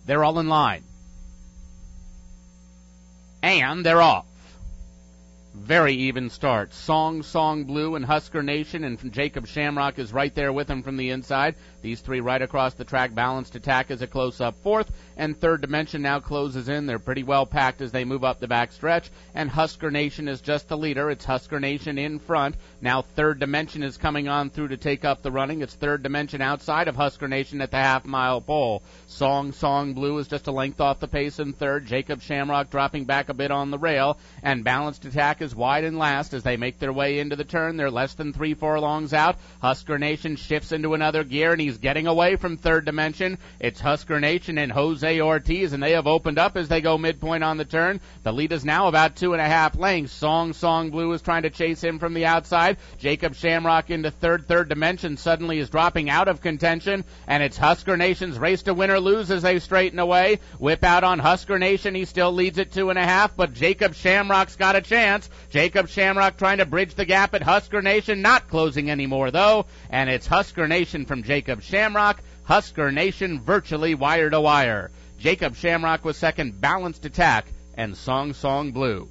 They're all in line. And they're off. Very even start. Song Blue and Husker Nation, and Jacob Shamrock is right there with him from the inside. These three right across the track. Balanced Attack is a close-up fourth, and Third Dimension now closes in. They're pretty well packed as they move up the back stretch, and Husker Nation is just the leader. It's Husker Nation in front. Now Third Dimension is coming on through to take up the running. It's Third Dimension outside of Husker Nation at the half-mile pole. Song Blue is just a length off the pace in third. Jacob Shamrock dropping back a bit on the rail, and Balanced Attack is wide and last as they make their way into the turn. They're less than 3 furlongs out. Husker Nation shifts into another gear, and he's getting away from Third Dimension. It's Husker Nation and Jose Ortiz, and they have opened up as they go midpoint on the turn. The lead is now about 2.5 lengths. Song Blue is trying to chase him from the outside. Jacob Shamrock into third. Third Dimension suddenly is dropping out of contention, and it's Husker Nation's race to win or lose as they straighten away. Whip out on Husker Nation. He still leads at 2.5, but Jacob Shamrock's got a chance. Jacob Shamrock trying to bridge the gap at Husker Nation, not closing anymore though, and it's Husker Nation from Jacob Shamrock. Husker Nation virtually wire to wire. Jacob Shamrock was second, Balanced Attack, and Song Blue.